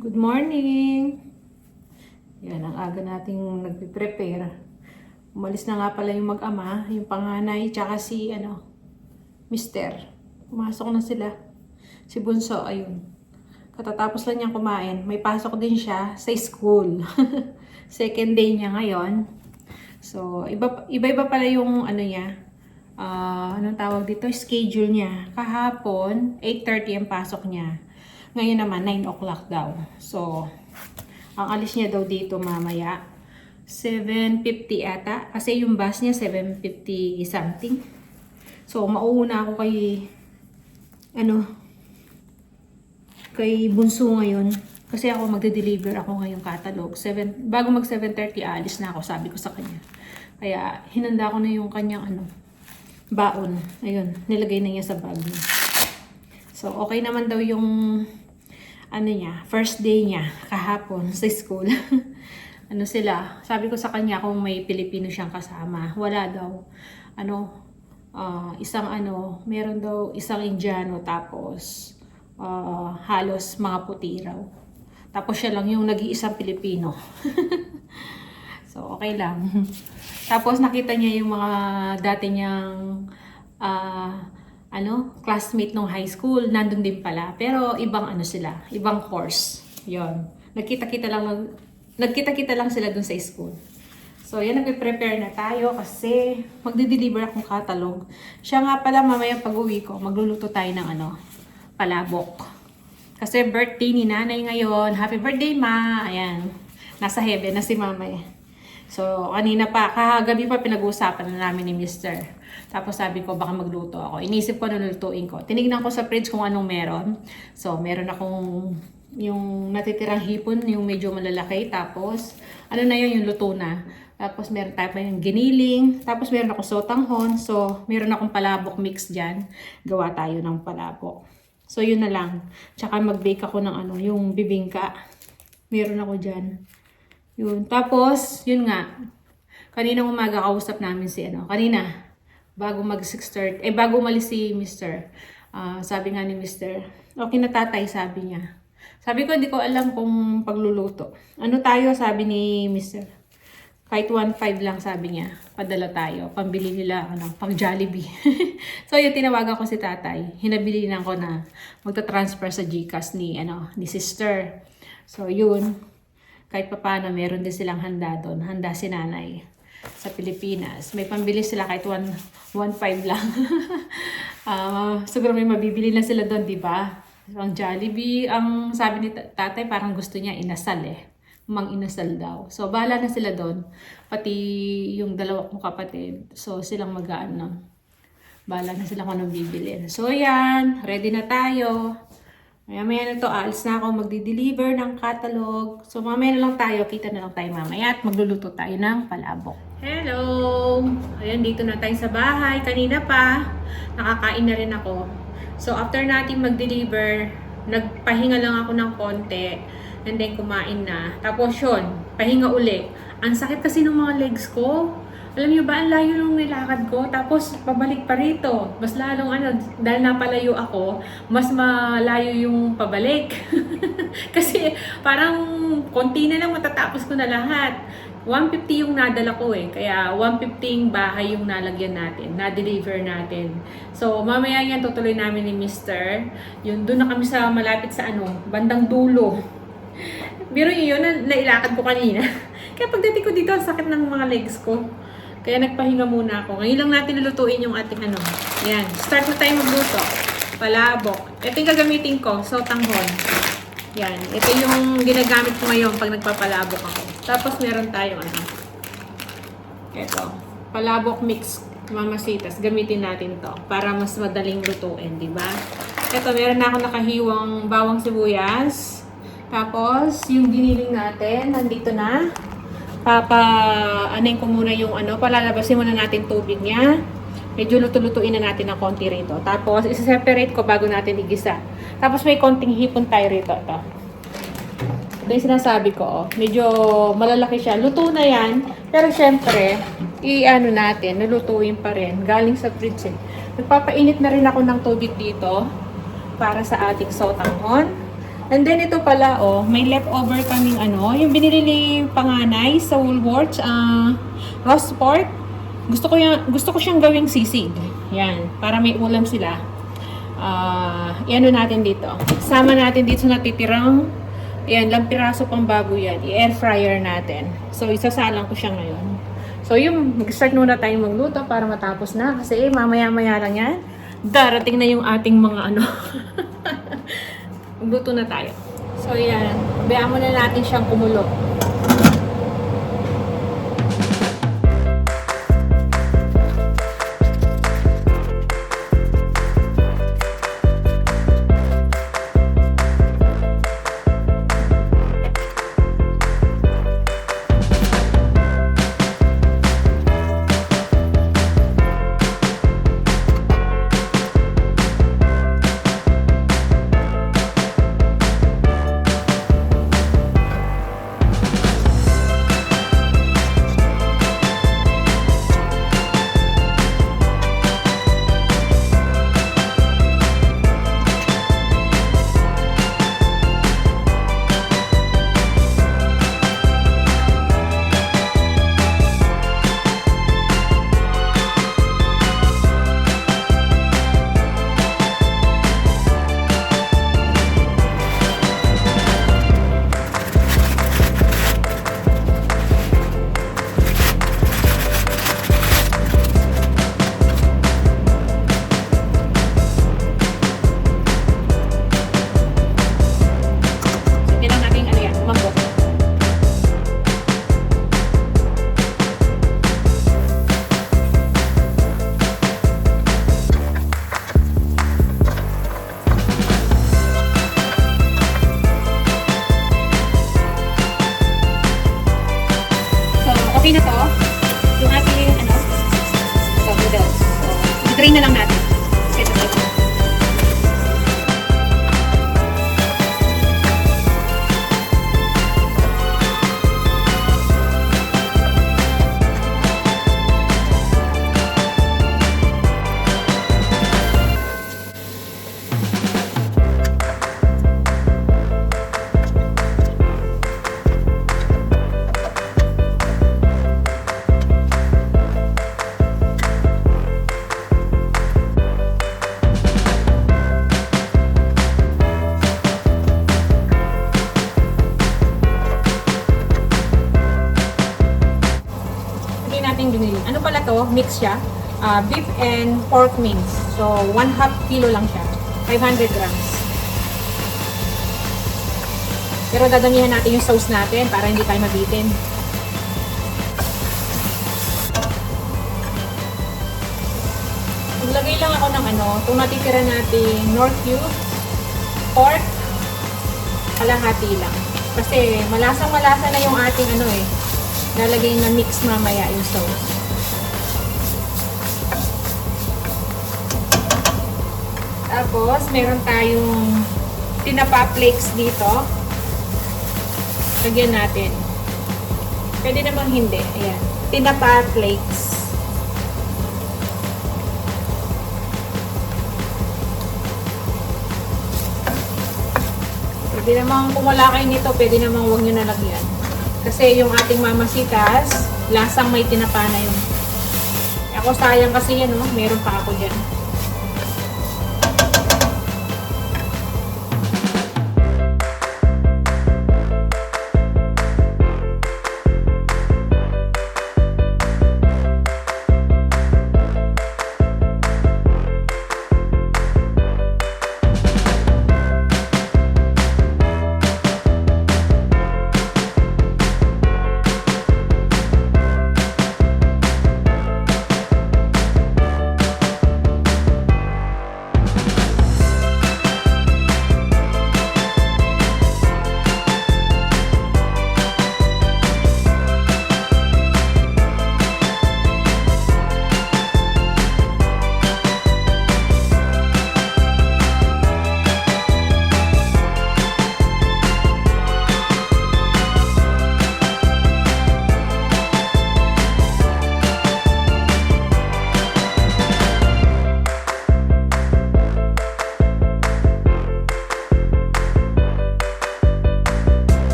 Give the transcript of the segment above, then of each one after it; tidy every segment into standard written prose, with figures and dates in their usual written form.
Good morning! Yan, ang aga nating nagpe-prepare. Umalis na nga pala yung mag-ama, yung panganay, tsaka si, Mister. Pumasok na sila. Si Bunso, ayun. Katatapos lang niyang kumain. May pasok din siya sa school. Second day niya ngayon. So, iba-iba pala yung, niya. Anong tawag dito? Schedule niya. Kahapon, 8:30 ang pasok niya. Ngayon naman, 9 o'clock daw. So, ang alis niya daw dito mamaya, 7:50 ata. Kasi yung bus niya, 7:50 something. So, mauuna ako kay Bunso ngayon. Kasi ako magde-deliver ako ngayong catalog. Bago mag 7:30, alis na ako, sabi ko sa kanya. Kaya, hinanda ko na yung kanyang baon. Ayun, nilagay na niya sa bag niya. So, okay naman daw yung first day niya kahapon sa school. Sabi ko sa kanya kung may Pilipino siyang kasama. Wala daw. Meron daw isang Indiano tapos halos mga puti raw. Tapos siya lang yung nag-iisang Pilipino. So, okay lang. Tapos nakita niya yung mga dati niyang classmate nung high school, nandun din pala. Pero ibang ibang course. Yon. Nagkita-kita lang sila dun sa school. So, yan, nagpe-prepare na tayo kasi magde-deliver akong catalog. Siya nga pala, mamaya pag-uwi ko, magluluto tayo ng palabok. Kasi birthday ni nanay ngayon. Happy birthday, ma! Ayan. Nasa heaven na si mama eh. So, kahagabi pa pinag-uusapan na namin ni Mr. Tapos sabi ko, baka magluto ako. Inisip ko na lutuin ko. Tinignan ko sa fridge kung anong meron. So, meron akong yung natitirang hipon, yung medyo malalaki. Tapos, yung luto na. Tapos, meron tayo pa yung giniling. Tapos, meron ako sotanghon. So, meron akong palabok mix dyan. Gawa tayo ng palabok. So, yun na lang. Tsaka mag-bake ako ng yung bibingka. Meron ako dyan. Yun. Tapos, yun nga. Kaninang umaga kausap namin kanina. Bago mag 6:30, bago umalis si Mr. Sabi nga ni Mr. Okay na tatay, sabi niya. Sabi ko, hindi ko alam kung pagluluto. Sabi ni Mr. Kahit 1.5 lang, sabi niya. Padala tayo. Pambili nila, pang Jollibee. So, yun, tinawagan ko si tatay. Hinabili na ko na magta-transfer sa GCash ni sister. So, yun. Kahit paano, meron din silang handa doon. Handa si nanay sa Pilipinas. May pambili sila kahit 1.5 lang. Siguro may mabibili na sila doon, di ba? Ang Jollibee, ang sabi ni tatay, parang gusto niya inasal inasal daw. So, bahala na sila doon. Pati yung dalawa kong kapatid. So, silang bahala na sila kung anong bibili. So, yan. Ready na tayo. Mamaya na to, alis na ako magdi-deliver ng catalog. So, mamaya na lang tayo, kita na lang tayo mamaya at magluluto tayo ng palabok. Hello! Ayan, dito na tayo sa bahay. Kanina pa, nakakain na rin ako. So, after natin mag-deliver, nagpahinga lang ako ng konti. And then, kumain na. Tapos yun, pahinga uli. Ang sakit kasi ng mga legs ko. Alam niyo ba, ang layo nung nilakad ko, tapos pabalik pa rito. Mas lalong dahil napalayo ako, mas malayo yung pabalik. Kasi parang konti na lang matatapos ko na lahat. 150 yung nadala ko kaya 150 bahay yung nalagyan natin, na-deliver natin. So, mamaya yan tutuloy namin ni Mr. Yun, doon na kami sa malapit sa bandang dulo. Biro yun, nailakad ko kanina. Kaya pagdating ko dito, ang sakit ng mga legs ko. Kaya nagpahinga muna ako. Ngayon lang natin lulutuin yung ating Yan. Start na tayo magluto. Palabok. Ito yung gagamitin ko. Sotanghon. Yan. Ito yung ginagamit ko ngayon pag nagpapalabok ako. Tapos meron tayong Ito. Palabok mix. Mamasitas. Gamitin natin to. Para mas madaling lutuin. Diba? Ito. Meron na ako nakahiwang bawang sibuyas. Tapos yung giniling natin. Nandito na. Ko muna yung palalabasin muna natin tubig niya. Medyo luto-lutuin na natin ng konti rito. Tapos, isa-separate ko bago natin igisa. Tapos, may konting hipon tayo rito. Ito yung sinasabi ko, medyo malalaki siya. Luto na yan. Pero, syempre, nulutuin pa rin. Galing sa fridge Nagpapainit na rin ako ng tubig dito. para sa ating sotanghon. And then ito pala, oh, may leftover kaming ano, yung binili ni panganay sa Woolworths, roast pork. Gusto ko siyang gawing sisig. Yan, para may ulam sila. Iano natin dito. Sama natin dito sa natitirang, yan, lang piraso pang baboy yan. I-air fryer natin. So, isasalang ko siya ngayon. So, yung mag-start muna tayong magluto para matapos na. Kasi mamaya-maya lang yan. Darating na yung ating mga ano. Magluto na tayo. So, yan. Bayaan muna natin siyang kumulo. Okay na to. Yung ating, ano, ito, noodles. So, i-drain na lang natin. Ito. Ano pala to? Mix siya. Beef and pork mince. So, 1/2 kilo lang siya. 500 grams. Pero dadamihan natin yung sauce natin para hindi tayo mabitin. Maglagay lang ako ng ano, itong natitira natin North Cube pork, kalahati lang. Kasi malasang-malasa na yung ating ano eh. Lalagay na mix mamaya yung sauce. Tapos, meron tayong tinapa flakes dito. Lagyan natin. Pwede namang hindi. Ayan. Tinapa flakes. Pwede namang, kung wala kayo nito, pwede namang huwag nyo nalagyan. Kasi yung ating mamasitas, lasang may tinapa na yun. Ako sayang kasi yan, no? Meron pa ako dyan.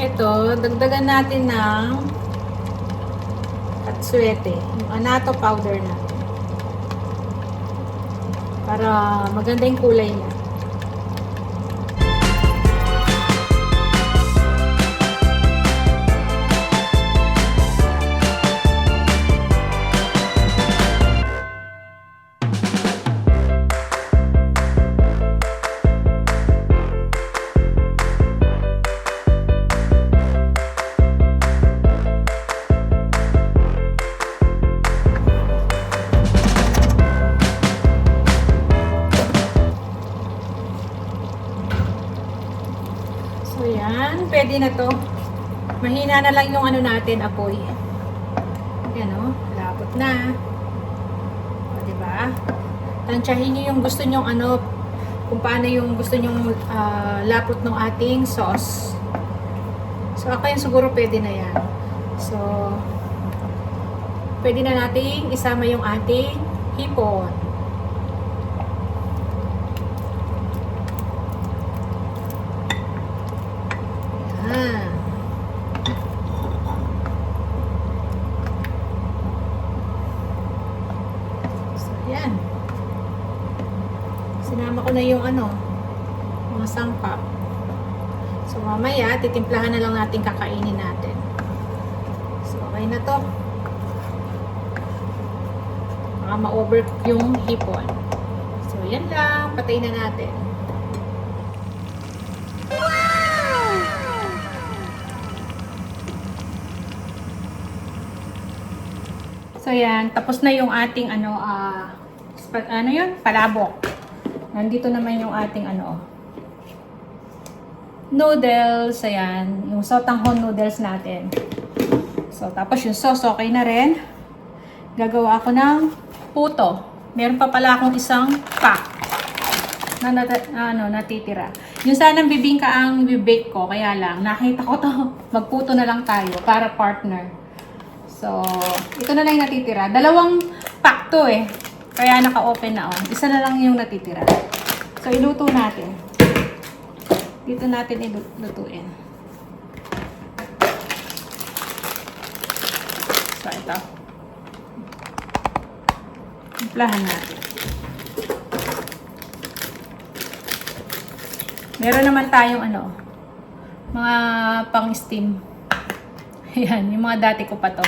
Ito, dagdagan natin ng katsuete, yung annatto powder natin. Para maganda yung kulay niya. So, yan. Pwede na to. Mahina na lang yung ano natin, apoy. Yan o. Lapot na. O, diba? Tansyahin nyo yung gusto nyong ano, kung paano yung gusto nyong lapot ng ating sauce. So, ako yung siguro pwede na yan. So, pwede na nating isama yung ating hipon. So, yan. Sinama ko na yung ano, mga sangkap. So, mamaya, titimplahan na lang natin kakainin natin. So, okay na to. Baka ma-over yung hipon. So, yan lang. Patayin na natin. So, yan. Tapos na yung ating ano, ano yun? Palabok. Nandito naman yung ating ano, noodles. Ayan. Yung sotanghon noodles natin. So, tapos yung sauce, okay na rin. Gagawa ako ng puto. Meron pa pala akong isang pack na natitira. Yung sanang bibingka ang bibake ko, kaya lang, nakita ko to, magputo na lang tayo para partner. So, ito na lang yung natitira. Dalawang pack to eh. Kaya naka-open na on. Isa na lang yung natitira. So, iluto natin. Dito natin ilutuin. So, ito. Timplahan natin. Meron naman tayong ano, mga pang-steam. Ayan, yung mga dati ko pa to.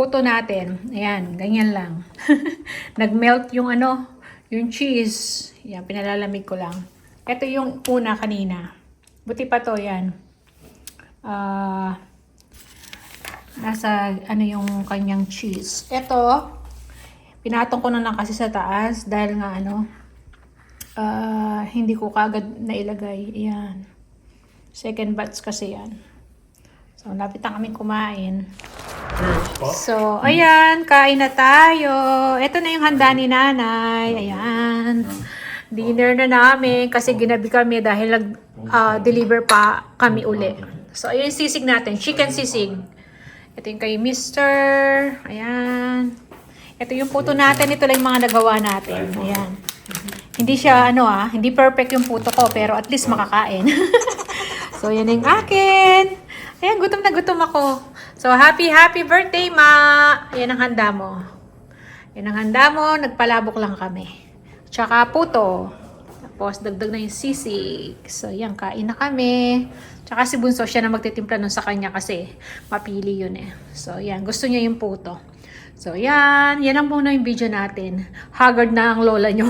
puto natin. Ayan, ganyan lang. Nag-melt yung yung cheese. Yan, pinalalamig ko lang. Ito yung una kanina. Buti pa to, yan. Nasa yung kanyang cheese. Ito, pinatong ko na lang kasi sa taas dahil nga hindi ko kagad nailagay. Ayan. Second batch kasi yan. So, lapit na kaming kumain. So, ayan, kain na tayo. Ito na yung handa ni nanay. Ayan. Dinner na namin kasi ginabi kami dahil nag-deliver pa kami uli. So, ayun yung sisig natin. Chicken sisig. Ito yung kay Mr. Ayan. Ito yung puto natin. Ito lang yung mga nagawa natin. Ayan. Hindi siya, hindi perfect yung puto ko, pero at least makakain. So, yan yung akin. Ayan, gutom na gutom ako. So, happy birthday, Ma! Yan ang handa mo. Yan ang handa mo. Nagpalabok lang kami. Tsaka puto. Tapos, dagdag na yung sisig. So, yan, kain na kami. Tsaka si Bunso, siya na magtitimpla nun sa kanya kasi mapili yun eh. So, yan. Gusto niya yung puto. So, yan. Yan ang muna yung video natin. Haggard na ang lola nyo.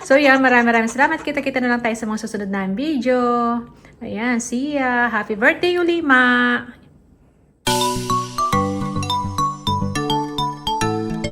So, yan. Maraming salamat. Kita-kita na lang tayo sa mga susunod na video. Ayan. See ya. Happy birthday, Ulima!